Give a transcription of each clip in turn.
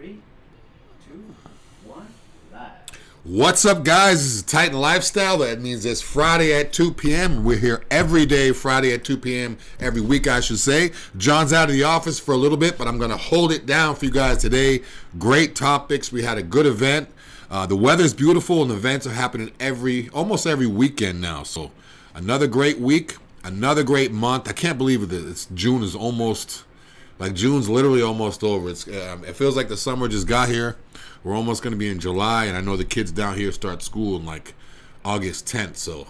3, 2, 1, live. What's up, guys? This is Titan Lifestyle. That means it's Friday at 2 p.m. We're here every day, Friday at 2 p.m. every week, I should say. John's out of the office for a little bit, but I'm going to hold it down for you guys today. Great topics. We had a good event. The weather's beautiful, and events are happening almost every weekend now. So another great week, another great month. I can't believe it. June is almost, June's literally almost over. It feels like the summer just got here. We're almost going to be in July, and I know the kids down here start school in August 10th. So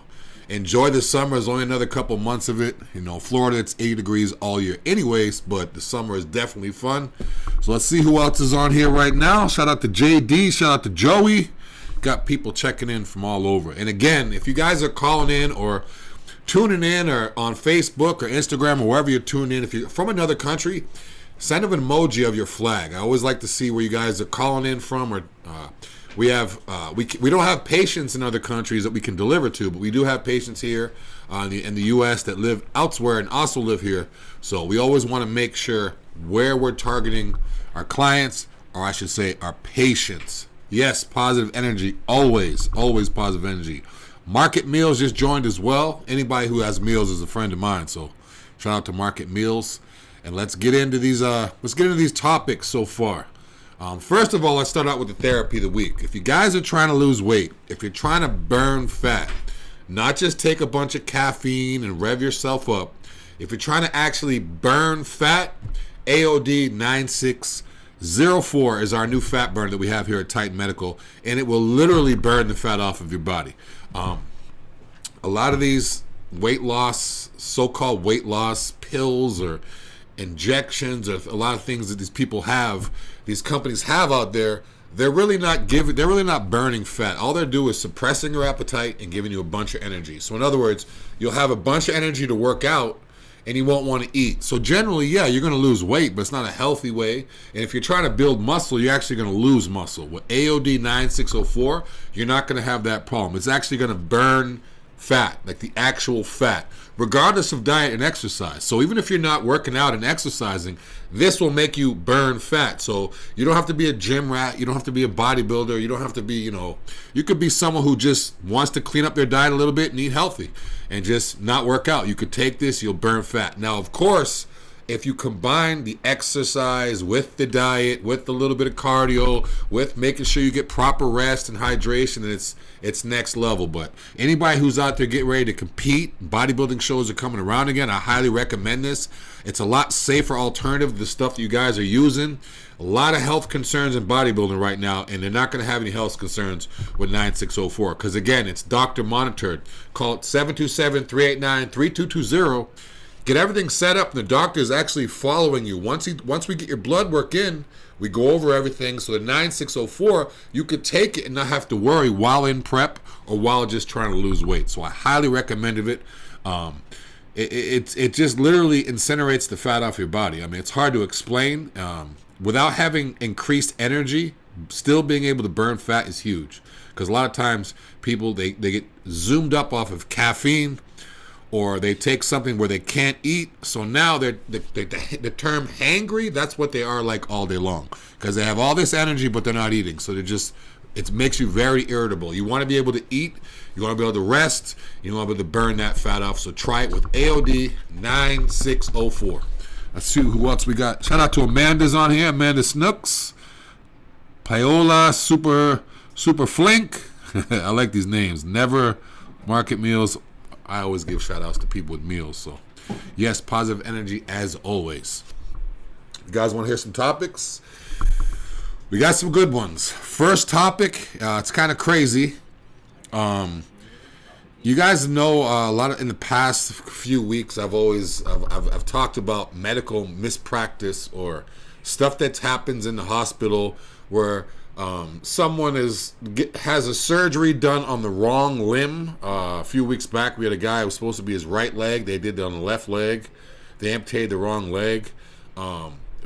enjoy the summer. There's only another couple months of it. Florida, it's 80 degrees all year anyways, but the summer is definitely fun. So let's see who else is on here right now. Shout out to JD. Shout out to Joey. Got people checking in from all over. And again, if you guys are calling in or tuning in or on Facebook or Instagram or wherever you're tuning in, if you're from another country, send an emoji of your flag. I always like to see where you guys are calling in from. Or we don't have patients in other countries that we can deliver to, but we do have patients here in the U.S. that live elsewhere and also live here. So we always want to make sure where we're targeting our clients, or I should say our patients. Yes, positive energy, always positive energy. Market Meals just joined as well. Anybody who has meals is a friend of mine. So shout out to Market Meals. And let's get into these topics so far. First of all, let's start out with the therapy of the week. If you guys are trying to lose weight, if you're trying to burn fat, not just take a bunch of caffeine and rev yourself up, if you're trying to actually burn fat, AOD 9604 is our new fat burner that we have here at Titan Medical, and it will literally burn the fat off of your body. A lot of these so-called weight loss pills or injections, or a lot of things that these companies have out there, they're really not burning fat. All they're doing is suppressing your appetite and giving you a bunch of energy. So in other words, you'll have a bunch of energy to work out and you won't want to eat. So generally, yeah, you're going to lose weight, but it's not a healthy way. And if you're trying to build muscle, you're actually going to lose muscle. With AOD 9604, you're not going to have that problem. It's actually going to burn fat, like the actual fat, regardless of diet and exercise. So even if you're not working out and exercising, this will make you burn fat. So you don't have to be a gym rat, you don't have to be a bodybuilder, you don't have to be, you could be someone who just wants to clean up their diet a little bit and eat healthy and just not work out. You could take this, you'll burn fat. Now, of course, if you combine the exercise with the diet, with a little bit of cardio, with making sure you get proper rest and hydration, and it's next level. But anybody who's out there getting ready to compete, bodybuilding shows are coming around again, I highly recommend this. It's a lot safer alternative to the stuff that you guys are using. A lot of health concerns in bodybuilding right now, and they're not going to have any health concerns with 9604 because, again, it's doctor monitored. Call it 727-389-3220. Get everything set up, and the doctor is actually following you. Once we get your blood work in, we go over everything. So the 9604, you could take it and not have to worry while in prep or while just trying to lose weight. So I highly recommend it. It just literally incinerates the fat off your body. I mean, it's hard to explain. Without having increased energy, still being able to burn fat is huge. Because a lot of times people, they get zoomed up off of caffeine, or they take something where they can't eat. So now the term hangry, that's what they are like all day long. Because they have all this energy, but they're not eating. So it makes you very irritable. You want to be able to eat. You want to be able to rest. You want to be able to burn that fat off. So try it with AOD 9604. Let's see who else we got. Shout out to Amanda's on here. Amanda Snooks. Paola Super Flink. I like these names. Never Market Meals. I always give shout outs to people with meals. So yes, positive energy as always. You guys want to hear some topics? We got some good ones. First topic, it's kind of crazy. You guys know a lot in the past few weeks I've talked about medical mispractice or stuff that happens in the hospital where someone has a surgery done on the wrong limb. A few weeks back, we had a guy who was supposed to be his right leg. They did it on the left leg. They amputated the wrong leg.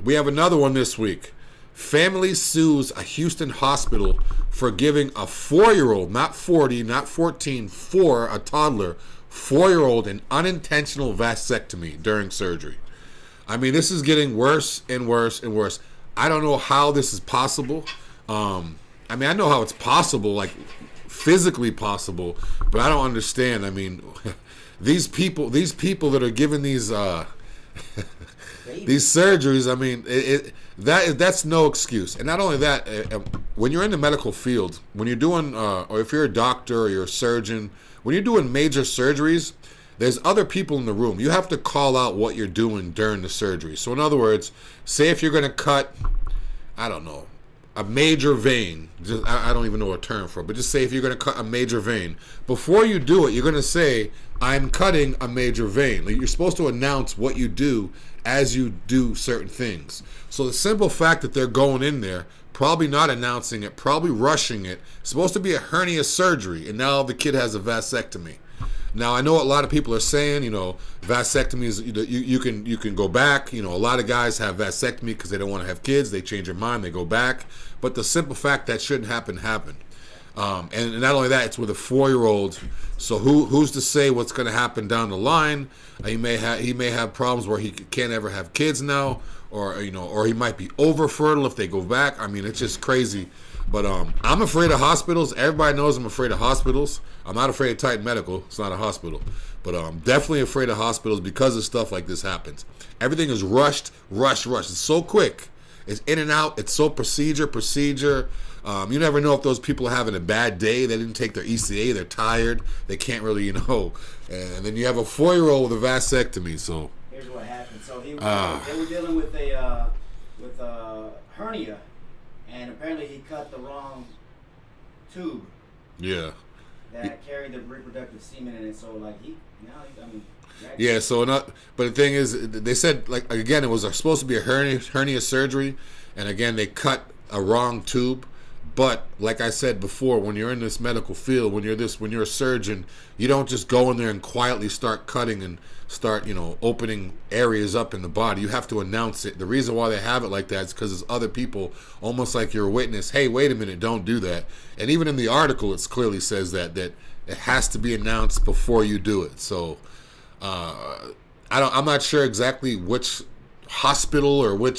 We have another one this week. Family sues a Houston hospital for giving a 4-year-old, not 40, not 14, a toddler, 4-year-old an unintentional vasectomy during surgery. I mean, this is getting worse and worse and worse. I don't know how this is possible. I mean, I know how it's possible, like physically possible, but I don't understand. I mean, these people that are given these these surgeries, I mean, that's no excuse. And not only that, when you're in the medical field, when you're doing, or if you're a doctor or you're a surgeon, when you're doing major surgeries, there's other people in the room. You have to call out what you're doing during the surgery. So in other words, say if you're going to cut, I don't know, a major vein, I don't even know a term for it, but just say if you're going to cut a major vein, before you do it, you're going to say, I'm cutting a major vein. Like, you're supposed to announce what you do as you do certain things. So the simple fact that they're going in there, probably not announcing it, probably rushing it, it's supposed to be a hernia surgery, and now the kid has a vasectomy. Now, I know what a lot of people are saying, you know, vasectomies, you can go back. You know, a lot of guys have vasectomy because they don't want to have kids. They change their mind, they go back. But the simple fact that shouldn't happen happened. And not only that, it's with a 4-year-old. So who's to say what's going to happen down the line? He may have problems where he can't ever have kids now, or or he might be over fertile if they go back. I mean, it's just crazy. But I'm afraid of hospitals. Everybody knows I'm afraid of hospitals. I'm not afraid of Titan Medical. It's not a hospital. But I'm definitely afraid of hospitals because of stuff like this happens. Everything is rushed. It's so quick. It's in and out. It's so procedure. You never know if those people are having a bad day. They didn't take their ECA. They're tired. They can't really, And then you have a 4-year-old with a vasectomy. So here's what happened. So they were dealing with a hernia. And apparently he cut the wrong tube. Yeah. That carried the reproductive semen in it. So like Yeah. So but the thing is, they said, like, again, it was supposed to be a hernia surgery, and again they cut a wrong tube. But like I said before, when you're in this medical field, when you're a surgeon, you don't just go in there and quietly start cutting and start, opening areas up in the body. You have to announce it. The reason why they have it like that is because there's other people, almost like you're a witness. Hey, wait a minute, don't do that. And even in the article, it clearly says that it has to be announced before you do it. So I'm not sure exactly which hospital or where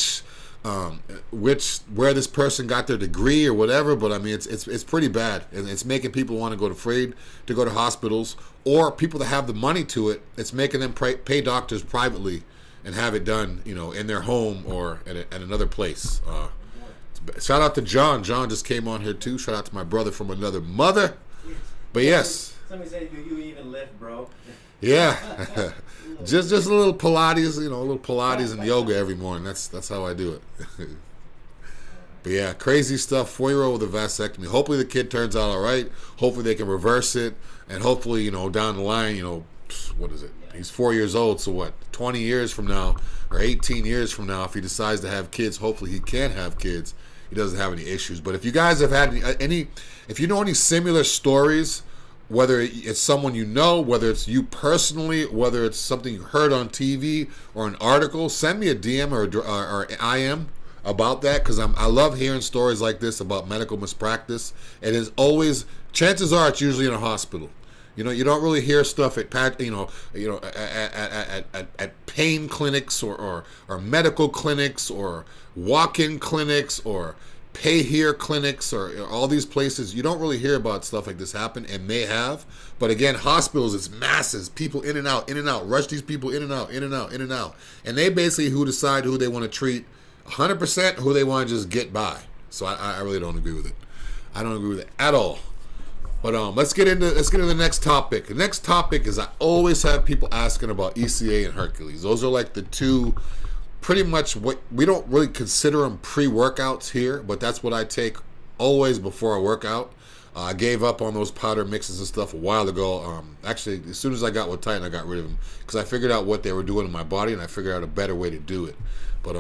this person got their degree or whatever, but I mean it's pretty bad, and it's making people want to afraid to go to hospitals, or people that have the money to it. It's making them pay doctors privately and have it done, in their home or at another place. Shout out to John. John just came on here too. Shout out to my brother from another mother. But yes. Somebody said, "Do you even lift, bro?" Yeah. Just a little Pilates, a little Pilates and yoga every morning. That's how I do it. But yeah, crazy stuff. 4-year-old with a vasectomy. Hopefully the kid turns out all right. Hopefully they can reverse it, and hopefully down the line, what is it? He's 4 years old, so what? 20 years from now or 18 years from now, if he decides to have kids, hopefully he can have kids. He doesn't have any issues. But if you guys have had if you know any similar stories, whether it's someone whether it's you personally, whether it's something you heard on TV or an article, send me a DM or IM about that, because I love hearing stories like this about medical mispractice. It is always, chances are it's usually in a hospital. You don't really hear stuff at pain clinics or medical clinics or walk-in clinics or pay here clinics or all these places. You don't really hear about stuff like this happen, and they have. But again, hospitals, it's masses, people in and out, rush these people in and out. And they basically decide who they want to treat 100%, who they want to just get by. So I really don't agree with it. I don't agree with it at all. But let's get into the next topic. The next topic is, I always have people asking about ECA and Hercules. Those are like the two, pretty much what we don't really consider them pre-workouts here, but that's what I take always before I work out. I gave up on those powder mixes and stuff a while ago. Actually, as soon as I got with Titan, I got rid of them because I figured out what they were doing in my body, and I figured out a better way to do it. But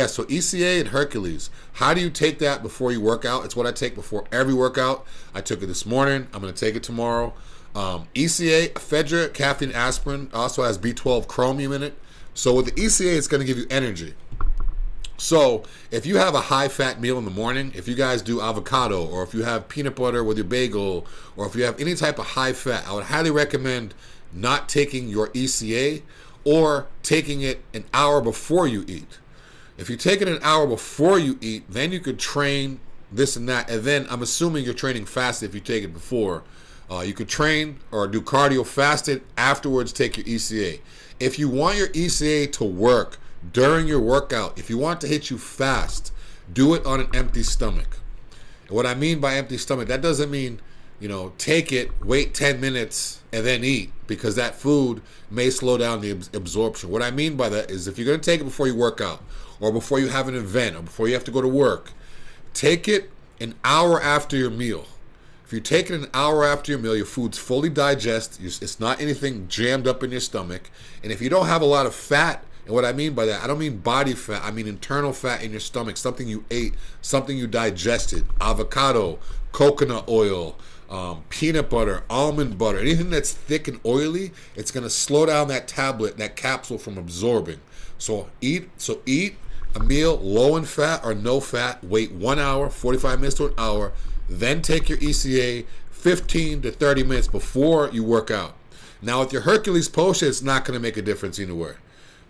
so ECA and Hercules, how do you take that before you work out? It's what I take before every workout. I took it this morning. I'm going to take it tomorrow. ECA, ephedra, caffeine, aspirin, also has B12 chromium in it. So with the ECA, it's going to give you energy. So if you have a high-fat meal in the morning, if you guys do avocado, or if you have peanut butter with your bagel, or if you have any type of high-fat, I would highly recommend not taking your ECA or taking it an hour before you eat. If you take it an hour before you eat, then you could train this and that. And then I'm assuming you're training fasted if you take it before. You could train or do cardio fasted. Afterwards, take your ECA. If you want your ECA to work during your workout, if you want it to hit you fast, do it on an empty stomach. And what I mean by empty stomach, that doesn't mean, take it, wait 10 minutes, and then eat, because that food may slow down the absorption. What I mean by that is if you're going to take it before you work out, or before you have an event, or before you have to go to work, take it an hour after your meal. If you take it an hour after your meal, your food's fully digested. It's not anything jammed up in your stomach. And if you don't have a lot of fat, and what I mean by that, I don't mean body fat, I mean internal fat in your stomach, something you ate, something you digested, avocado, coconut oil, peanut butter, almond butter, anything that's thick and oily, it's going to slow down that capsule from absorbing. So eat a meal low in fat or no fat, wait 1 hour, 45 minutes to an hour, then take your ECA 15 to 30 minutes before you work out. Now with your Hercules potion, it's not going to make a difference anywhere.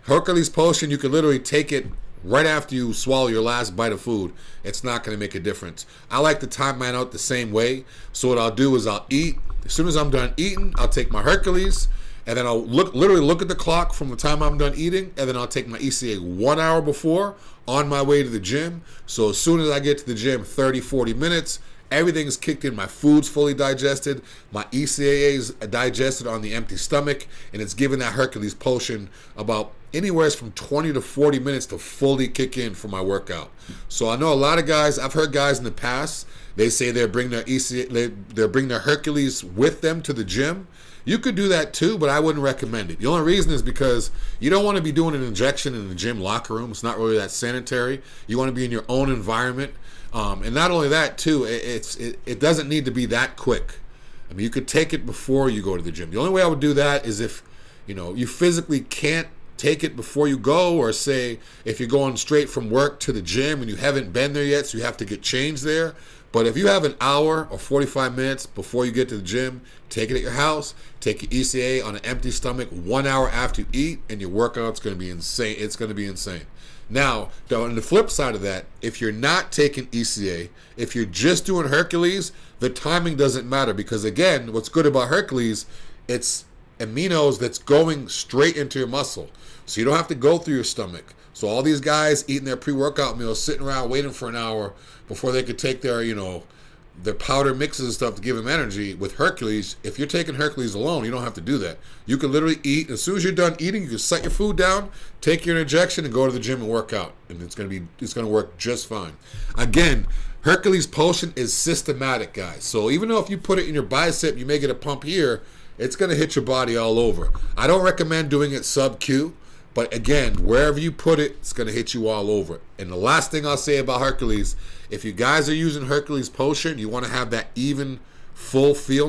Hercules potion, you can literally take it right after you swallow your last bite of food. It's not going to make a difference. I like to time mine out the same way. So what I'll do is I'll eat. As soon as I'm done eating, I'll take my Hercules, and then I'll literally look at the clock from the time I'm done eating, and then I'll take my ECA 1 hour before on my way to the gym. So as soon as I get to the gym, 30, 40 minutes, everything's kicked in. My food's fully digested. My ECA is digested on the empty stomach, and it's giving that Hercules potion about anywhere from 20 to 40 minutes to fully kick in for my workout. So I know a lot of guys, I've heard guys in the past, they say they bring their ECA, they bring their Hercules with them to the gym. You could do that too, but I wouldn't recommend it. The only reason is because you don't want to be doing an injection in the gym locker room. It's not really that sanitary. You want to be in your own environment. And not only that too, it doesn't need to be that quick. I mean, you could take it before you go to the gym. The only way I would do that is if, you physically can't take it before you go, or say if you're going straight from work to the gym and you haven't been there yet, so you have to get changed there. But if you have an hour or 45 minutes before you get to the gym, take it at your house, take your ECA on an empty stomach 1 hour after you eat, and your workout's going to be insane. It's going to be insane. Now, on the flip side of that, if you're not taking ECA, if you're just doing Hercules, the timing doesn't matter, because again, what's good about Hercules, it's aminos that's going straight into your muscle. So you don't have to go through your stomach. So all these guys eating their pre-workout meals, sitting around waiting for an hour before they could take their, their powder mixes and stuff to give them energy. With Hercules, if you're taking Hercules alone, you don't have to do that. You can literally eat. As soon as you're done eating, you can set your food down, take your injection, and go to the gym and work out. And it's going to work just fine. Again, Hercules potion is systematic, guys. So even though if you put it in your bicep, you may get a pump here, it's going to hit your body all over. I don't recommend doing it sub-Q. But again, wherever you put it, it's going to hit you all over. And the last thing I'll say about Hercules, if you guys are using Hercules potion, you want to have that even full feel,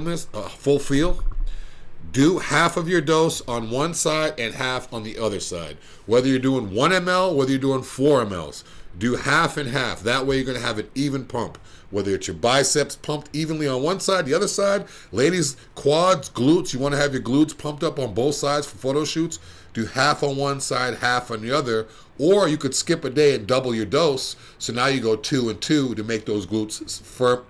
do half of your dose on one side and half on the other side. Whether you're doing 1 ml, whether you're doing 4 mLs, do half and half. That way you're going to have an even pump. Whether it's your biceps pumped evenly on one side, the other side. Ladies, quads, glutes, you want to have your glutes pumped up on both sides for photo shoots. Do half on one side, half on the other. Or you could skip a day and double your dose. So now you go 2 and 2 to make those glutes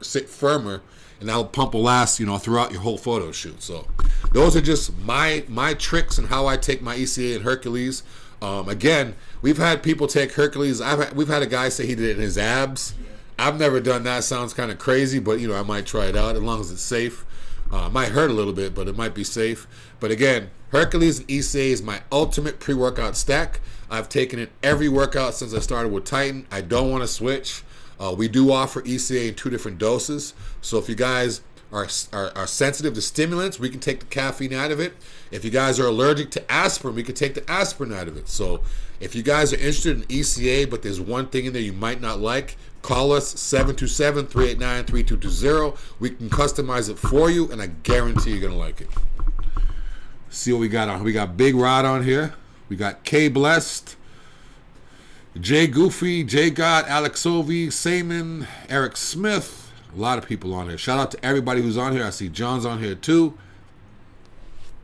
sit firmer. And that'll pump will last, throughout your whole photo shoot. So those are just my tricks and how I take my ECA and Hercules. Again, we've had people take Hercules. We've had a guy say he did it in his abs. I've never done that. Sounds kind of crazy, but I might try it out as long as it's safe. It might hurt a little bit, but it might be safe. But again, Hercules and ECA is my ultimate pre-workout stack. I've taken it every workout since I started with Titan. I don't want to switch. We do offer ECA in 2 different doses. So if you guys are sensitive to stimulants, we can take the caffeine out of it. If you guys are allergic to aspirin, we can take the aspirin out of it. So if you guys are interested in ECA, but there's one thing in there you might not like, call us 727-389-3220. We can customize it for you, and I guarantee you're going to like it. See what we got on. We got Big Rod on here. We got K Blessed, Jay Goofy, Jay God, Alex Ovi, Saman, Eric Smith. A lot of people on here. Shout out to everybody who's on here. I see John's on here too.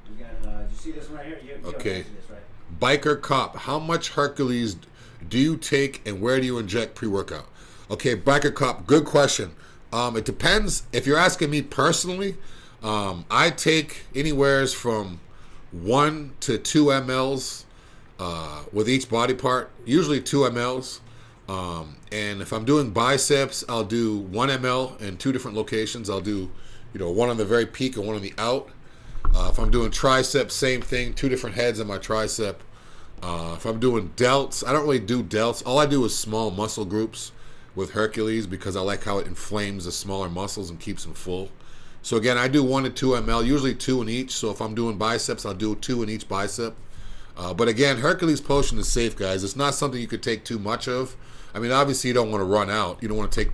We got, you see this one right here? You okay. This, right? Biker Cop. How much Hercules do you take and where do you inject pre-workout? Okay, Biker Cop, good question. It depends. If you're asking me personally, I take anywheres from 1 to 2 mLs with each body part, usually 2 mLs. And if I'm doing biceps, I'll do 1 ml in 2 different locations. I'll do, one on the very peak and one on the out. If I'm doing triceps, same thing, 2 different heads on my tricep. If I'm doing delts, I don't really do delts. All I do is small muscle groups with Hercules because I like how it inflames the smaller muscles and keeps them full. So again, I do 1 to 2 ml, usually 2 in each. So if I'm doing biceps, I'll do 2 in each bicep. But again, Hercules potion is safe, guys. It's not something you could take too much of. I mean, obviously you don't want to run out. You don't want to take,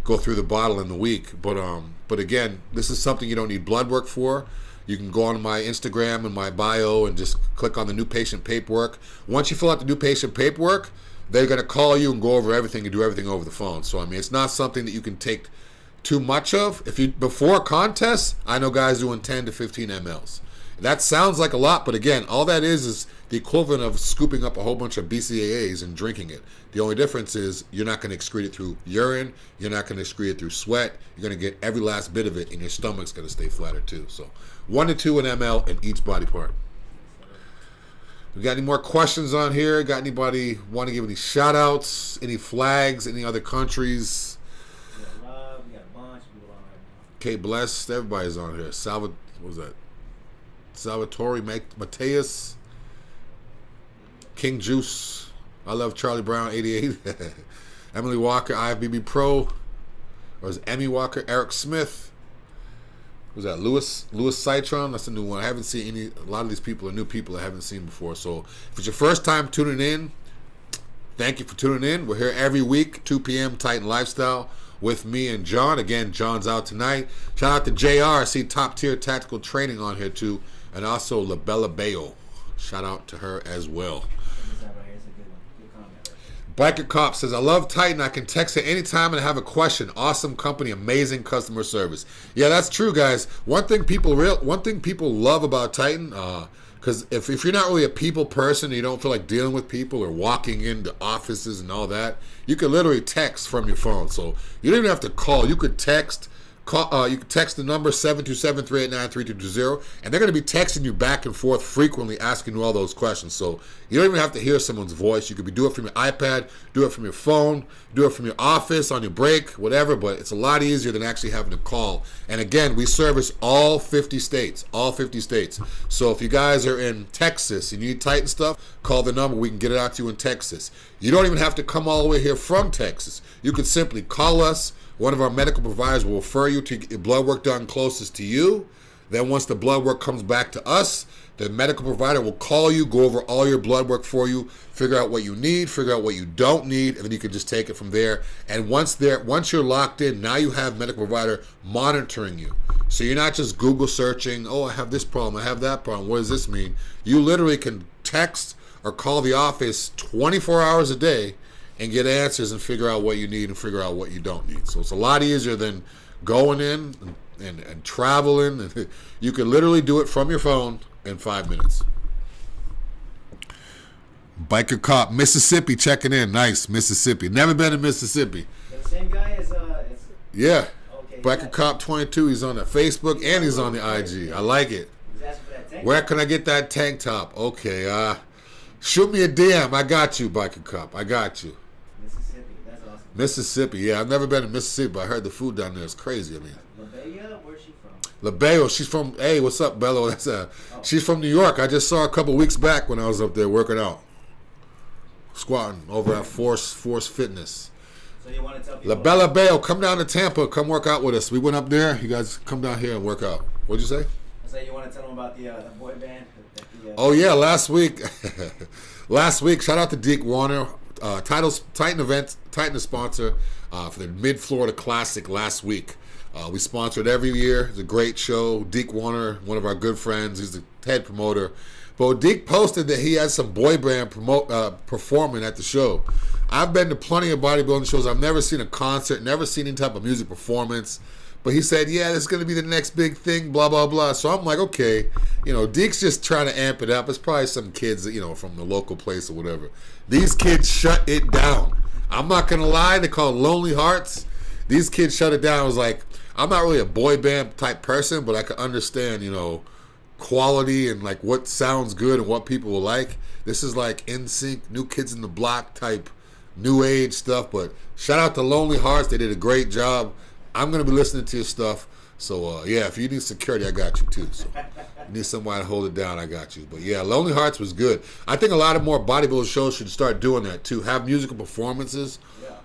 go through the bottle in the week. But again, this is something you don't need blood work for. You can go on my Instagram and my bio and just click on the new patient paperwork. Once you fill out the new patient paperwork, they're going to call you and go over everything and do everything over the phone. So, I mean, it's not something that you can take too much of. Before a contest, I know guys doing 10 to 15 mLs. That sounds like a lot, but again, all that is the equivalent of scooping up a whole bunch of BCAAs and drinking it. The only difference is you're not going to excrete it through urine, you're not going to excrete it through sweat, you're going to get every last bit of it, and your stomach's going to stay flatter too. So 1 to 2 ml in each body part. We got any more questions on here? Got anybody want to give any shout outs, any flags, any other countries? We got love, we got a bunch of people on right now. Kate Blessed, everybody's on here. What was that? Salvatore Mateus, King Juice, I love Charlie Brown 88, Emily Walker, IFBB Pro, or is Emmy Walker, Eric Smith, who's that? Louis Citron, that's a new one. I haven't seen a lot of these people are new people I haven't seen before. So if it's your first time tuning in, thank you for tuning in. We're here every week, 2 p.m. Titan Lifestyle with me and John. Again, John's out tonight. Shout out to JR. I see Top Tier Tactical Training on here too. And also La Bella Bayo. Shout out to her as well. Biker Cop says, I love Titan. I can text at any time and have a question. Awesome company, amazing customer service. Yeah, that's true, guys. One thing people love about Titan, because if you're not really a people person and you don't feel like dealing with people or walking into offices and all that, you can literally text from your phone. So you don't even have to call. You could text. You can text the number 727-389-3220, and they're going to be texting you back and forth frequently, asking you all those questions. So you don't even have to hear someone's voice. You could do it from your iPad, do it from your phone, do it from your office, on your break, whatever, but it's a lot easier than actually having to call. And again, we service all 50 states, So if you guys are in Texas and you need Titan stuff, call the number. We can get it out to you in Texas. You don't even have to come all the way here from Texas. You could simply call us. One of our medical providers will refer you to get blood work done closest to you. Then once the blood work comes back to us, the medical provider will call you, go over all your blood work for you, figure out what you need, figure out what you don't need, and then you can just take it from there. And once you're locked in, now you have medical provider monitoring you. So you're not just Google searching, oh, I have this problem, I have that problem, what does this mean? You literally can text or call the office 24 hours a day and get answers and figure out what you need and figure out what you don't need. So it's a lot easier than going in and traveling. You can literally do it from your phone in 5 minutes. Biker Cop, Mississippi checking in. Nice, Mississippi. Never been to Mississippi. The same guy as yeah. Okay. Biker Cop 22. He's on the Facebook and he's on the IG. I like it. He's asking for that tank. Where can I get that tank top? Okay. Shoot me a DM. I got you, Biker Cop. I got you. Mississippi. That's awesome. Mississippi. Yeah, I've never been to Mississippi, but I heard the food down there is crazy. I mean. LaBella? Where's she from? LaBello, she's from, hey, what's up, Bello? She's from New York. I just saw her a couple weeks back when I was up there working out. Squatting over at Force Fitness. So you want to tell people? LaBella Bayo, come down to Tampa. Come work out with us. We went up there. You guys come down here and work out. What'd you say? I say you want to tell them about the boy band? Oh, yeah, last week. Shout out to Deke Warner. Titan event, Titan sponsor for the Mid-Florida Classic last week. We sponsor it every year. It's a great show. Deke Warner, one of our good friends, he's the head promoter. But Deke posted that he had some boy band performing at the show. I've been to plenty of bodybuilding shows. I've never seen a concert, never seen any type of music performance. But he said, yeah, this is going to be the next big thing, blah, blah, blah. So I'm like, okay. Deke's just trying to amp it up. It's probably some kids, from the local place or whatever. These kids shut it down. I'm not going to lie. They call it Lonely Hearts. These kids shut it down. I was like, I'm not really a boy band type person, but I can understand, quality and like what sounds good and what people will like. This is like NSYNC, New Kids in the Block type new age stuff. But shout out to Lonely Hearts. They did a great job. I'm going to be listening to your stuff. So, yeah, if you need security, I got you too. So, you need somebody to hold it down, I got you. But, yeah, Lonely Hearts was good. I think a lot of more bodybuilding shows should start doing that too. Have musical performances.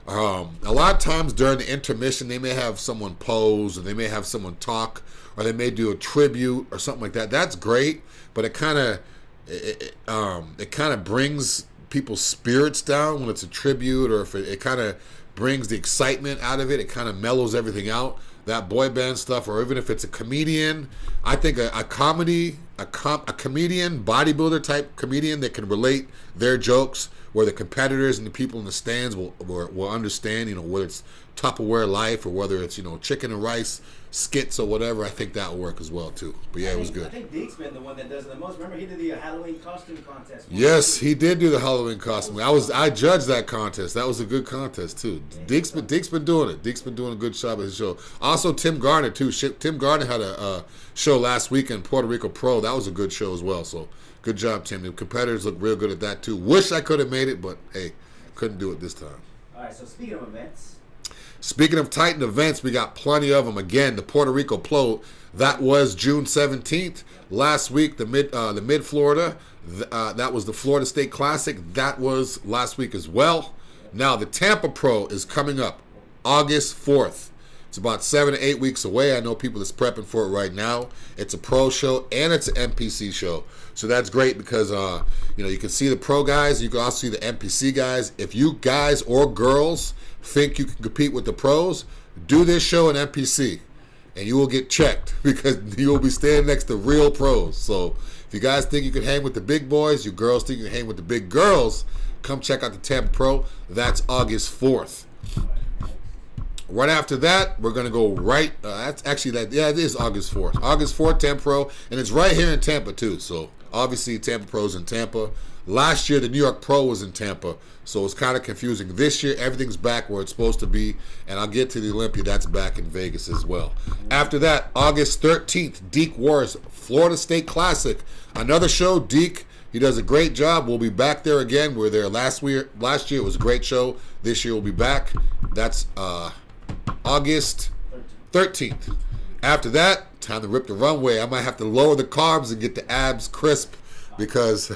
Yeah. A lot of times during the intermission, they may have someone pose, or they may have someone talk, or they may do a tribute or something like that. That's great, but it kind of brings people's spirits down when it's a tribute, or if it kind of brings the excitement out of it. It kind of mellows everything out. That boy band stuff, or even if it's a comedian, I think a comedian, bodybuilder type comedian that can relate their jokes, where the competitors and the people in the stands will understand, whether it's Tupperware life or whether it's, chicken and rice skits or whatever. I think that will work as well too. But yeah, it was good. I think Deke's been the one that does it the most. Remember, he did the Halloween costume contest. Yes, he did do the Halloween costume. I judged that contest. That was a good contest too. Deke's been doing it. Deke's been doing a good job at his show. Also, Tim Gardner too. Tim Gardner had a show last week in Puerto Rico Pro. That was a good show as well. So good job, Tim. The competitors look real good at that too. Wish I could have made it, but hey, couldn't do it this time. All right. So speaking of events. Speaking of Titan events, we got plenty of them. Again, the Puerto Rico Pro, that was June 17th. Last week, the Mid Florida, that was the Florida State Classic. That was last week as well. Now, the Tampa Pro is coming up August 4th. It's about 7 to 8 weeks away. I know people that's prepping for it right now. It's a pro show and it's an NPC show. So that's great because, you can see the pro guys. You can also see the NPC guys. If you guys or girls think you can compete with the pros, do this show in NPC and you will get checked because you will be standing next to real pros. So if you guys think you can hang with the big boys, you girls think you can hang with the big girls, come check out the Tampa Pro. That's August 4th. Right after that, we're going to go right, it is August 4th. August 4th, Tampa Pro, and it's right here in Tampa too. So obviously Tampa Pro's in Tampa. Last year, the New York Pro was in Tampa, so it's kind of confusing. This year, everything's back where it's supposed to be, and I'll get to the Olympia. That's back in Vegas as well. After that, August 13th, Deke Wars, Florida State Classic. Another show, Deke. He does a great job. We'll be back there again. We were there last year. Last year, it was a great show. This year, we'll be back. That's August 13th. After that, time to rip the runway. I might have to lower the carbs and get the abs crisp because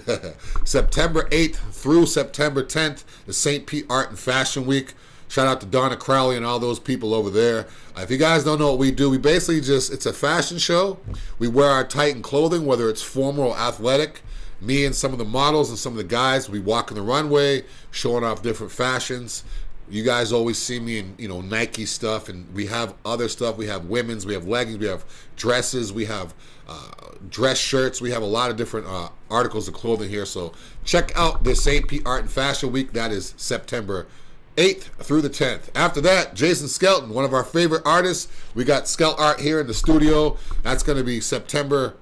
September 8th through September 10th, the St.Pete Art and Fashion Week. Shout out to Donna Crowley and all those people over there. If you guys don't know what we do, we basically it's a fashion show. We wear our Titan clothing, whether it's formal or athletic. Me and some of the models and some of the guys, we walk in the runway, showing off different fashions. You guys always see me in, Nike stuff, and we have other stuff. We have women's, we have leggings, we have dresses, we have dress shirts. We have a lot of different articles of clothing here. So check out the St. Pete Art and Fashion Week. That is September 8th through the 10th. After that, Jason Skelton, one of our favorite artists. We got Skelt Art here in the studio. That's going to be September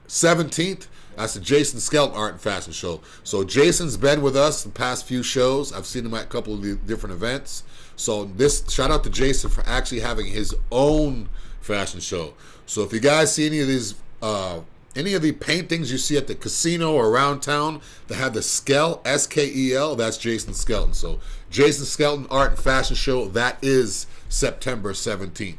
17th. That's the Jason Skelton Art and Fashion Show. So Jason's been with us the past few shows. I've seen him at a couple of the different events. So shout out to Jason for actually having his own fashion show. So if you guys see any of the paintings you see at the casino or around town that have the Skel, S-K-E-L, that's Jason Skelton. So Jason Skelton Art and Fashion Show, that is September 17th.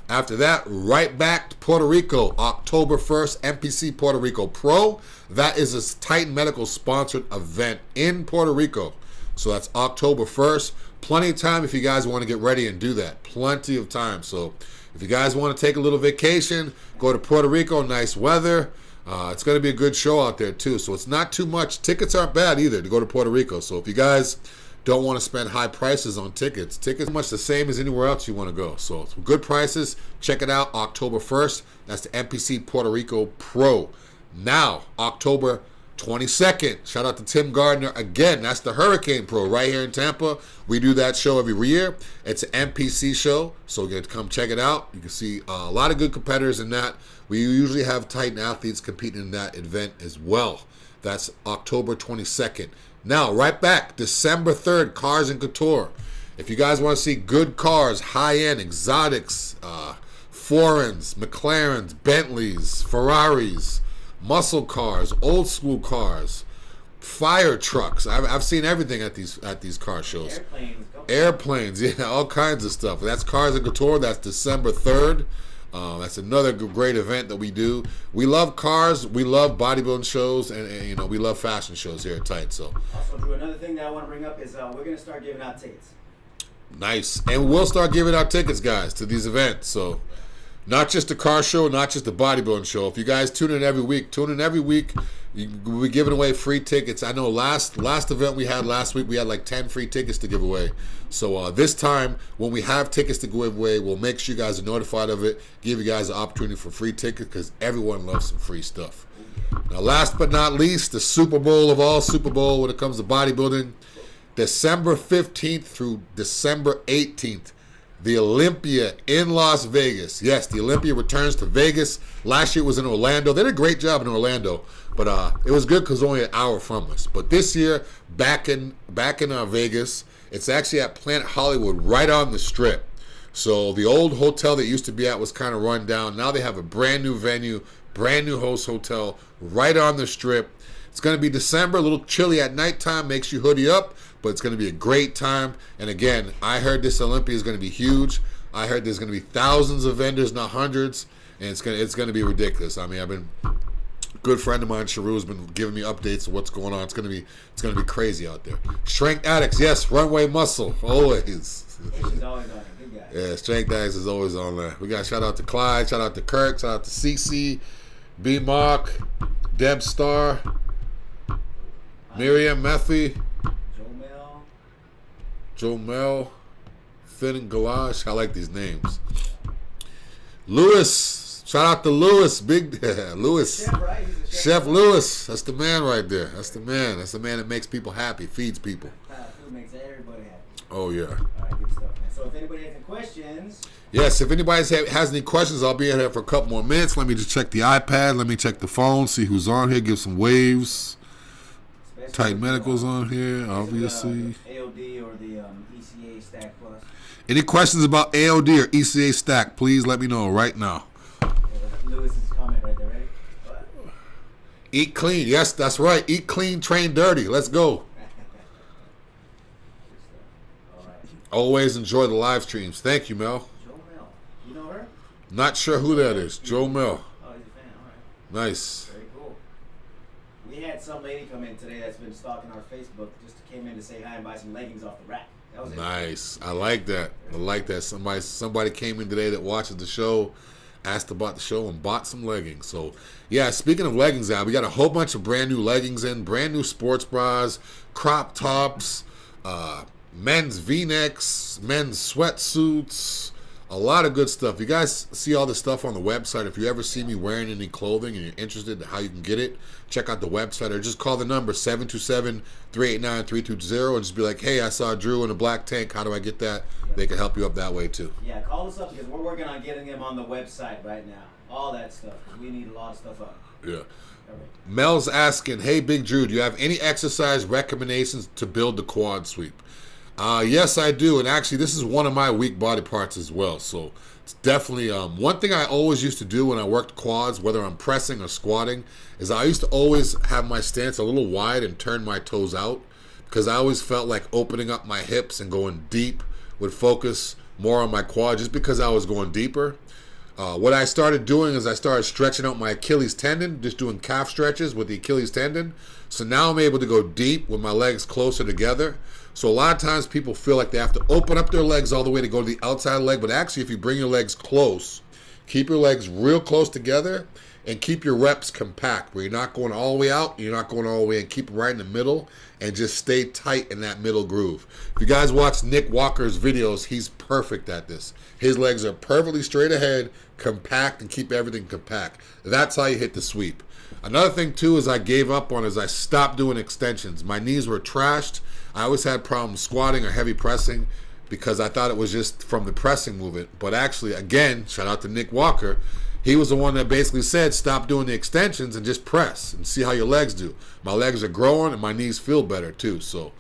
After that, right back to Puerto Rico, October 1st, NPC Puerto Rico Pro. That is a Titan Medical sponsored event in Puerto Rico. So that's October 1st. Plenty of time if you guys want to get ready and do that. Plenty of time. So if you guys want to take a little vacation, go to Puerto Rico, nice weather. It's going to be a good show out there too. So it's not too much. Tickets aren't bad either to go to Puerto Rico. So if you guys don't want to spend high prices on tickets are much the same as anywhere else you want to go. So it's good prices. Check it out October 1st. That's the NPC Puerto Rico Pro. Now, October 22nd, shout out to Tim Gardner again. That's the Hurricane Pro right here in Tampa. We do that show every year. It's an NPC show, so get to come check it out. You can see a lot of good competitors in that. We usually have Titan athletes competing in that event as well. That's October 22nd. Now, right back, December 3rd, Cars and Couture. If you guys want to see good cars, high-end, exotics, foreigns, McLarens, Bentleys, Ferraris, muscle cars, old school cars, fire trucks. I've seen everything at these car shows. Airplanes, yeah, all kinds of stuff. That's Cars and Couture. That's December 3rd. That's another great event that we do. We love cars, we love bodybuilding shows, and you know, we love fashion shows here at Titan. So also, Drew, another thing that I want to bring up is we're gonna start giving out tickets. Nice, and we'll start giving out tickets, guys, to these events. So not just the car show, not just the bodybuilding show. If you guys tune in every week, we'll be giving away free tickets. I know last event we had last week, we had like 10 free tickets to give away. So this time, when we have tickets to give away, we'll make sure you guys are notified of it, give you guys an opportunity for free tickets, because everyone loves some free stuff. Now, last but not least, the Super Bowl of all Super Bowl when it comes to bodybuilding, December 15th through December 18th. The Olympia in Las Vegas. Yes, the Olympia returns to Vegas. Last year it was in Orlando. They did a great job in Orlando, but it was good because only an hour from us. But this year, back in Vegas, it's actually at Planet Hollywood, right on the Strip. So the old hotel that used to be at was kind of run down. Now they have a brand new venue, brand new host hotel, right on the Strip. It's going to be December, a little chilly at nighttime, makes you hoodie up, but it's going to be a great time. And again, I heard this Olympia is going to be huge. I heard there's going to be thousands of vendors, not hundreds, and it's going to be ridiculous. I mean, a good friend of mine, Sharu, has been giving me updates of what's going on. It's going to be crazy out there. Strength Addicts, yes, runway muscle, always. He's always on it, good guy. Yeah, Strength Addicts is always on there. We got shout out to Clyde, shout out to Kirk, shout out to CC, B Mock, Deb Star, Miriam Methy, Joe Mel, Finn and Galash. I like these names. Lewis. Shout out to Lewis. Big Lewis. Chef, right? Chef Lewis. That's the man right there. That's the man. That's the man that makes people happy, feeds people. Food makes everybody happy. Oh, yeah. All right, good stuff, man. So if anybody has any questions. Yes, if anybody has any questions, I'll be in here for a couple more minutes. Let me just check the iPad. Let me check the phone, see who's on here, give some waves. Tight Medical's on here, obviously. AOD or the ECA Stack Plus. Any questions about AOD or ECA Stack, please let me know right now. Lewis's comment right there, ready? Eat clean. Yes, that's right. Eat clean, train dirty. Let's go. All right. Always enjoy the live streams. Thank you, Mel. Joe Mel. You know her? Not sure who that is. Joe Mel. Oh, he's a fan. All right. Nice. Very cool. We had some lady come in today that's been stalking our Facebook, just came in to say hi and buy some leggings off the rack. That was it. Nice. I like that. I like that. Somebody came in today that watches the show, asked about the show, and bought some leggings. So, yeah, speaking of leggings, we got a whole bunch of brand new leggings in, brand new sports bras, crop tops, men's V-necks, men's sweatsuits, a lot of good stuff. You guys see all the stuff on the website. If you ever see me wearing any clothing and you're interested in how you can get it, check out the website or just call the number 727-389-320 and just be like, hey, I saw Drew in a black tank. How do I get that? Yep. They can help you up that way too. Yeah, call us up because we're working on getting them on the website right now. All that stuff. We need a lot of stuff up. Yeah. Mel's asking, hey, Big Dru, do you have any exercise recommendations to build the quad sweep? Yes, I do. And actually, this is one of my weak body parts as well. So it's definitely one thing I always used to do when I worked quads, whether I'm pressing or squatting, is I used to always have my stance a little wide and turn my toes out because I always felt like opening up my hips and going deep would focus more on my quad just because I was going deeper. What I started doing is I started stretching out my Achilles tendon, just doing calf stretches with the Achilles tendon. So now I'm able to go deep with my legs closer together. So a lot of times people feel like they have to open up their legs all the way to go to the outside leg. But actually, if you bring your legs close, keep your legs real close together and keep your reps compact where you're not going all the way out, you're not going all the way in. Keep it right in the middle and just stay tight in that middle groove. If you guys watch Nick Walker's videos, he's perfect at this. His legs are perfectly straight ahead, compact, and keep everything compact. That's how you hit the sweep. Another thing too is I gave up on is I stopped doing extensions. My knees were trashed. I always had problems squatting or heavy pressing because I thought it was just from the pressing movement. But actually, again, shout out to Nick Walker. He was the one that basically said stop doing the extensions and just press and see how your legs do. My legs are growing and my knees feel better too. So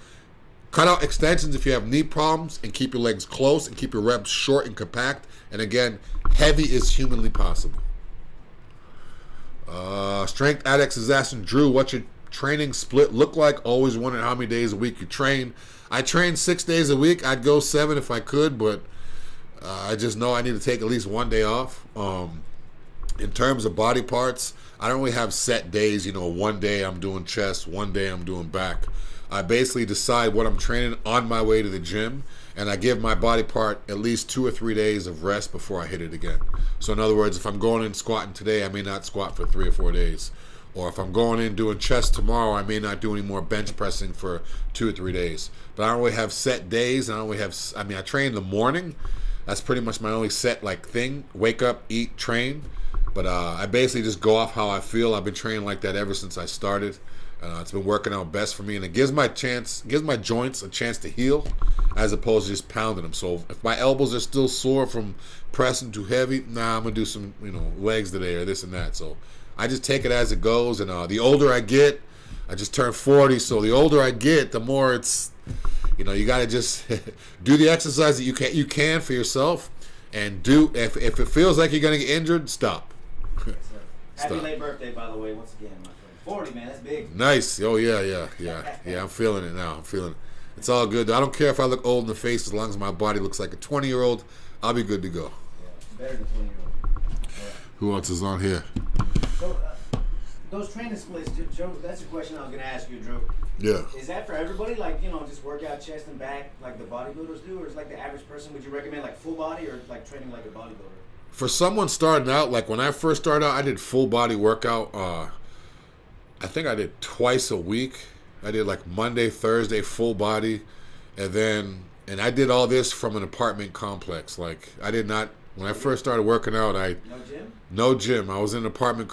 cut out extensions if you have knee problems and keep your legs close and keep your reps short and compact. And again, heavy is humanly possible. Strength Addicts is asking, Drew, what's your training split look like? Always wondering how many days a week you train. I train 6 days a week. I'd go 7 if I could, but I just know I need to take at least 1 day off. In terms of body parts, I don't really have set days. You know, 1 day I'm doing chest, 1 day I'm doing back. I basically decide what I'm training on my way to the gym, and I give my body part at least 2 or 3 days of rest before I hit it again. So in other words, if I'm going in squatting today, I may not squat for 3 or 4 days. Or if I'm going in doing chest tomorrow, I may not do any more bench pressing for 2 or 3 days. But I don't really have set days, and I don't really have, I train in the morning. That's pretty much my only set like thing. Wake up, eat, train. But I basically just go off how I feel. I've been training like that ever since I started. It's been working out best for me, and it gives my joints a chance to heal, as opposed to just pounding them. So if my elbows are still sore from pressing too heavy, I'm gonna do some legs today or this and that. So I just take it as it goes. And the older I get, I just turned 40. So the older I get, the more it's you gotta just do the exercise that you can for yourself, and do if it feels like you're gonna get injured, stop. Yes, happy late birthday, by the way, once again, my friend. 40, man, that's big. Nice. Oh yeah. I'm feeling it now. I'm feeling it. It's all good. I don't care if I look old in the face, as long as my body looks like a 20-year-old. I'll be good to go. Yeah, better than 20-year-old. Right. Who else is on here? So those training splits, Joe. That's a question I was gonna ask you, Drew. Yeah. Is that for everybody? Like just work out chest and back like the bodybuilders do, or is like the average person? Would you recommend like full body or like training like a bodybuilder? For someone starting out, like when I first started out, I did full body workout. I think I did twice a week. I did like Monday, Thursday, full body, and I did all this from an apartment complex. Like I did not, when I first started working out, No gym? No gym. I was in an apartment.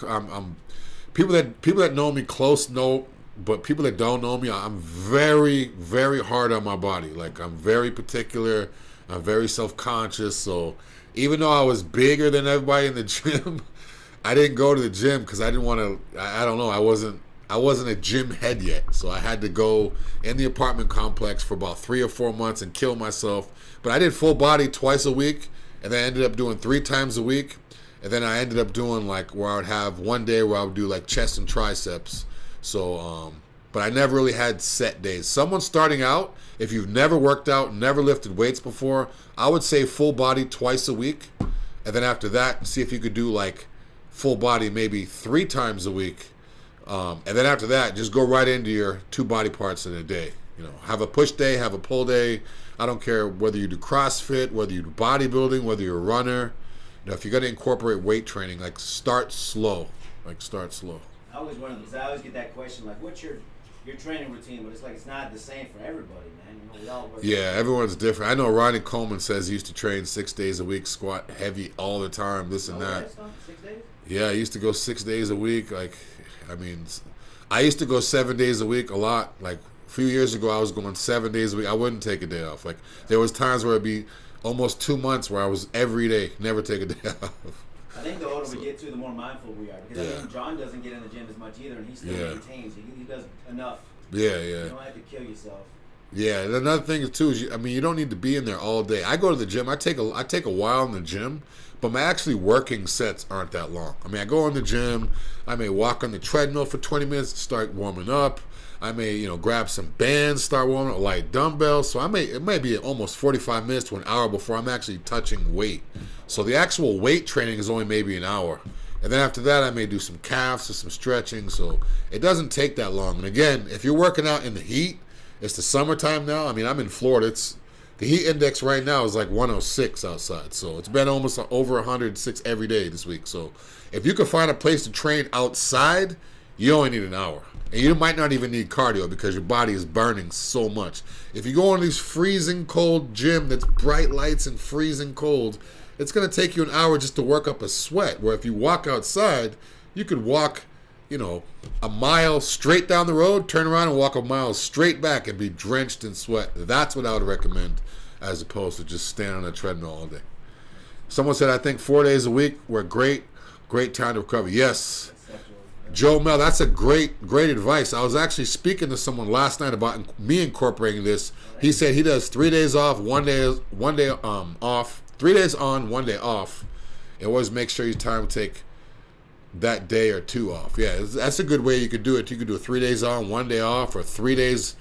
People that know me close know, but people that don't know me, I'm very, very hard on my body. Like I'm very particular. I'm very self-conscious. So even though I was bigger than everybody in the gym, I didn't go to the gym because I didn't want to. I don't know. I wasn't a gym head yet, so I had to go in the apartment complex for about 3 or 4 months and kill myself. But I did full body twice a week, and then I ended up doing 3 times a week, and then I ended up doing like where I would have 1 day where I would do like chest and triceps. So, but I never really had set days. Someone starting out, if you've never worked out, never lifted weights before, I would say full body twice a week, and then after that, see if you could do like full body maybe 3 times a week. And then after that, just go right into your 2 body parts in a day. Have a push day, have a pull day. I don't care whether you do CrossFit, whether you do bodybuilding, whether you're a runner. If you're going to incorporate weight training, like start slow. I always wonder, because I always get that question, like, what's your training routine? But it's like it's not the same for everybody, man. We all work. Yeah, everyone's different. I know Ronnie Coleman says he used to train 6 days a week, squat heavy all the time, this and that. 6 days? Yeah, I used to go 6 days a week. I used to go 7 days a week a lot. Like a few years ago, I was going 7 days a week. I wouldn't take a day off. Like there was times where it'd be almost 2 months where I was every day, never take a day off. I think the older we get to, the more mindful we are. Because I think John doesn't get in the gym as much either, and he still maintains. He does enough. Yeah. You don't have to kill yourself. Yeah, and another thing too is, you don't need to be in there all day. I go to the gym. I take a while in the gym, but my actually working sets aren't that long. I go in the gym. I may walk on the treadmill for 20 minutes to start warming up. I may, grab some bands, start warming up, light dumbbells. So it may be almost 45 minutes to an hour before I'm actually touching weight. So the actual weight training is only maybe an hour. And then after that, I may do some calves or some stretching. So it doesn't take that long. And again, if you're working out in the heat, it's the summertime now. I'm in Florida. The heat index right now is like 106 outside. So it's been almost over 106 every day this week. So if you can find a place to train outside, you only need an hour. And you might not even need cardio because your body is burning so much. If you go in these freezing cold gym that's bright lights and freezing cold, it's going to take you an hour just to work up a sweat. Where if you walk outside, you could walk a mile straight down the road, turn around and walk a mile straight back and be drenched in sweat. That's what I would recommend as opposed to just standing on a treadmill all day. Someone said, I think 4 days a week were great time to recover. Yes. Joe Mel, that's a great advice. I was actually speaking to someone last night about me incorporating this. He said he does 3 days off, one day off, 3 days on, 1 day off. And always make sure you time to take that day or two off. Yeah, that's a good way you could do it. You could do 3 days on, 1 day off, or 3 days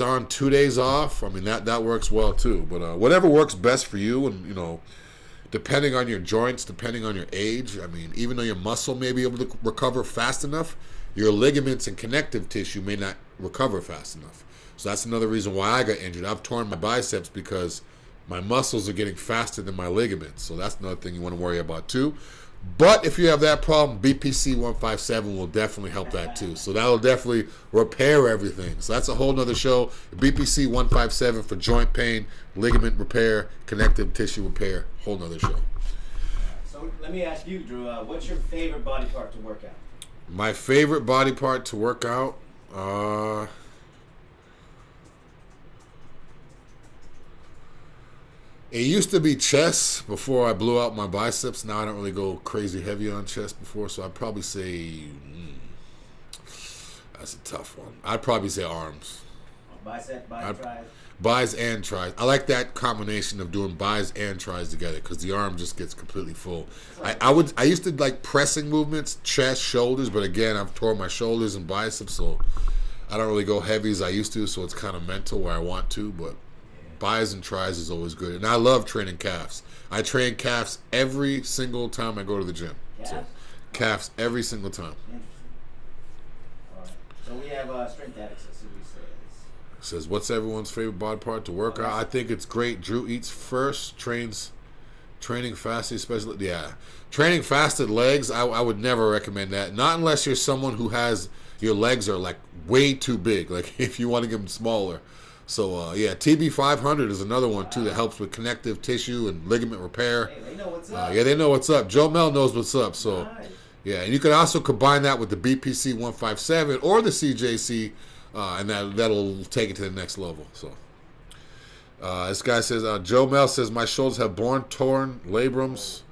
on, 2 days off. I mean, that works well too. But whatever works best for you, and depending on your joints, depending on your age. I mean, even though your muscle may be able to recover fast enough, your ligaments and connective tissue may not recover fast enough. So that's another reason why I got injured. I've torn my biceps because my muscles are getting faster than my ligaments. So that's another thing you want to worry about too. But if you have that problem, BPC 157 will definitely help that too. So that'll definitely repair everything. So that's a whole nother show. BPC 157 for joint pain, ligament repair, connective tissue repair. Whole nother show. So let me ask you, Drew, what's your favorite body part to work out? My favorite body part to work out? It used to be chest before I blew out my biceps. Now I don't really go crazy heavy on chest before, so I'd probably say that's a tough one. I'd probably say arms. Bicep, tries? Bis and tries. I like that combination of doing bis and tries together because the arm just gets completely full. I used to like pressing movements, chest, shoulders, but again, I've torn my shoulders and biceps, so I don't really go heavy as I used to, so it's kind of mental where I want to, but bis and tries is always good. And I love training calves. I train calves every single time I go to the gym. So calves every single time. All right. So we have strength addicts. Says, what's everyone's favorite body part to work out? I think it's great. Drew eats first, training fasted, especially. Yeah. Training fasted legs, I would never recommend that. Not unless you're someone who has, your legs are like way too big. Like if you want to get them smaller. So, yeah, TB500 is another one, too, that helps with connective tissue and ligament repair. Hey, they know what's up. Yeah, they know what's up. Joe Mel knows what's up. So, yeah, and you can also combine that with the BPC 157 or the CJC, and that'll take it to the next level. So, this guy says, Joe Mel says, my shoulders have torn labrums.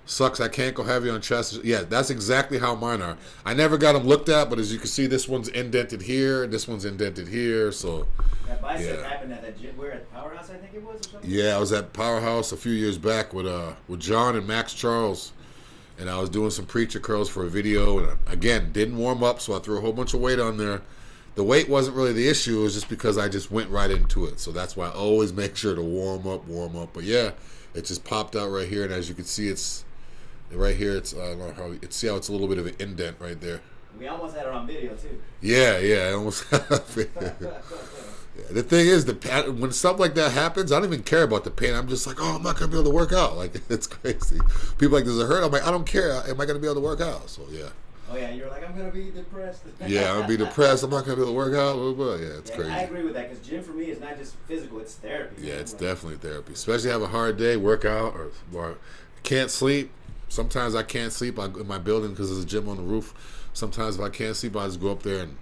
Sucks, I can't go heavy on chest. Yeah, that's exactly how mine are. I never got them looked at, but as you can see, this one's indented here, this one's indented here, so. That bicep happened at that gym, where at Powerhouse, I think it was, or something? Yeah, I was at Powerhouse a few years back with John and Max Charles, and I was doing some preacher curls for a video, and again, didn't warm up, so I threw a whole bunch of weight on there. The weight wasn't really the issue, it was just because I just went right into it, so that's why I always make sure to warm up. But yeah, it just popped out right here, and as you can see, it's right here. It's see how it's a little bit of an indent right there. We almost had it on video too. Yeah, I almost. The thing is, when stuff like that happens, I don't even care about the pain. I'm just like, oh, I'm not gonna be able to work out. Like it's crazy. People like, does it hurt? I'm like, I don't care. Am I gonna be able to work out? So yeah. Oh yeah, you're like, I'm gonna be depressed. Yeah, I'm gonna be depressed. I'm not gonna be able to work out. Yeah, it's crazy. I agree with that because gym for me is not just physical; it's therapy. Yeah, it's definitely therapy. Especially have a hard day, work out, or can't sleep. Sometimes I can't sleep in my building because there's a gym on the roof. Sometimes if I can't sleep, I just go up there and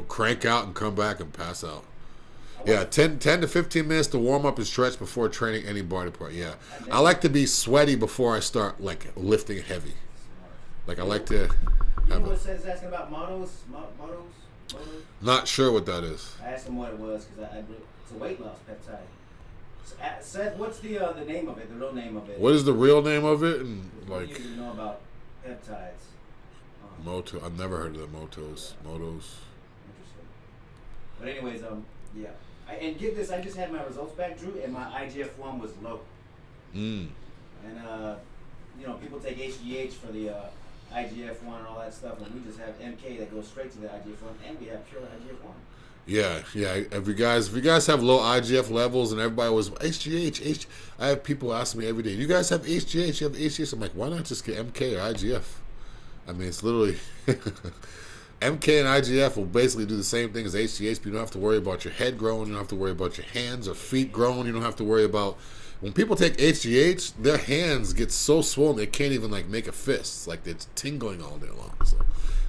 crank out and come back and pass out. Yeah, 10 to 15 minutes to warm up and stretch before training any body part. Yeah, I like to be sweaty before I start like lifting heavy. Like I like to. You know what says asking about motos? Not sure what that is. I asked him what it was because it's a weight loss peptide. Seth, what's the name of it? The real name of it? What is the real name of it? And like, what do you know about peptides? Moto. I've never heard of the motos. Interesting. But anyways, yeah. And get this, I just had my results back, Drew, and my IGF-1 was low. And people take HGH for the IGF-1 and all that stuff, and we just have MK that goes straight to the IGF-1, and we have pure IGF-1. Yeah. If you guys have low IGF levels, and everybody was HGH. I have people asking me every day, "You guys have HGH? You have HGH?" I'm like, why not just get MK or IGF? I mean, it's literally MK and IGF will basically do the same thing as HGH, but you don't have to worry about your head growing. You don't have to worry about your hands or feet growing. You don't have to worry about when people take HGH, their hands get so swollen they can't even like make a fist. Like it's tingling all day long. So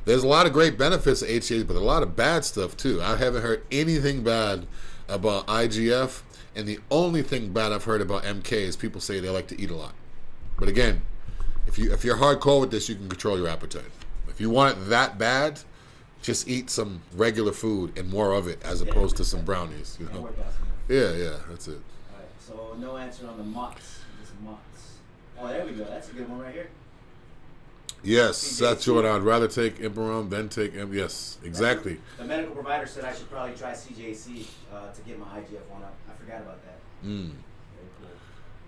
there's a lot of great benefits of HGH, but a lot of bad stuff too. I haven't heard anything bad about IGF, and the only thing bad I've heard about MK is people say they like to eat a lot. But again, if you're hardcore with this, you can control your appetite. If you want it that bad, just eat some regular food and more of it as opposed to some brownies. You know? Yeah, that's it. All right, so no answer on the mutts. Just mutts. Oh, there we go. That's a good one right here. Yes, that's what I'd rather take Imperon than take Yes, exactly. The medical provider said I should probably try CJC to get my IGF-1 up. I forgot about that. Very cool.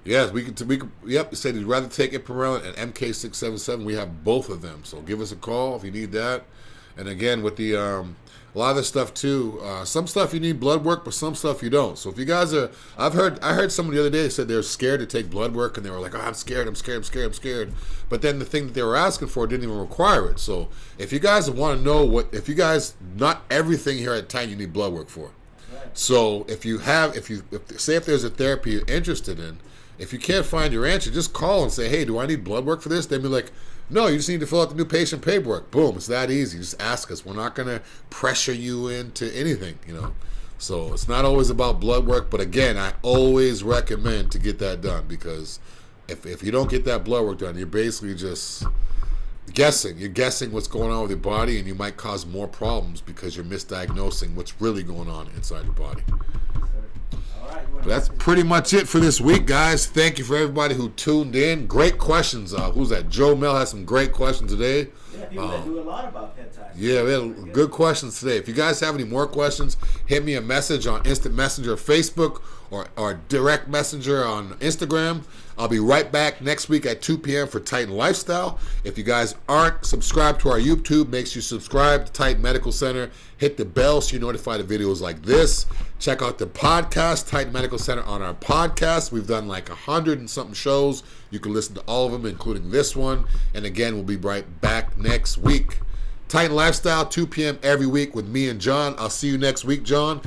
Yes, we could. Yep, said he'd rather take Imperon and MK677. We have both of them, so give us a call if you need that. And again, with the a lot of this stuff too, some stuff you need blood work, but some stuff you don't. So if you guys are, I heard someone the other day said they were scared to take blood work, and they were like, oh, I'm scared. But then the thing that they were asking for didn't even require it. So if you guys want to know not everything here at Titan you need blood work for. Right. So if there's a therapy you're interested in, if you can't find your answer, just call and say, hey, do I need blood work for this? They'd be like, no, you just need to fill out the new patient paperwork. Boom, it's that easy. Just ask us. We're not going to pressure you into anything, you know. So it's not always about blood work, but again, I always recommend to get that done, because if you don't get that blood work done, you're basically just guessing. You're guessing what's going on with your body, and you might cause more problems because you're misdiagnosing what's really going on inside your body. But that's pretty much it for this week, guys. Thank you for everybody who tuned in. Great questions. Who's that? Joe Mel has some great questions today. Yeah, people that do a lot about peptides. Yeah, we had good questions today. If you guys have any more questions, hit me a message on Instant Messenger Facebook or direct messenger on Instagram. I'll be right back next week at 2 p.m. for Titan Lifestyle. If you guys aren't subscribed to our YouTube, make sure you subscribe to Titan Medical Center. Hit the bell so you're notified of videos like this. Check out the podcast, Titan Medical Center, on our podcast. We've done like 100 and something shows. You can listen to all of them, including this one. And again, we'll be right back next week. Titan Lifestyle, 2 p.m. every week with me and John. I'll see you next week, John.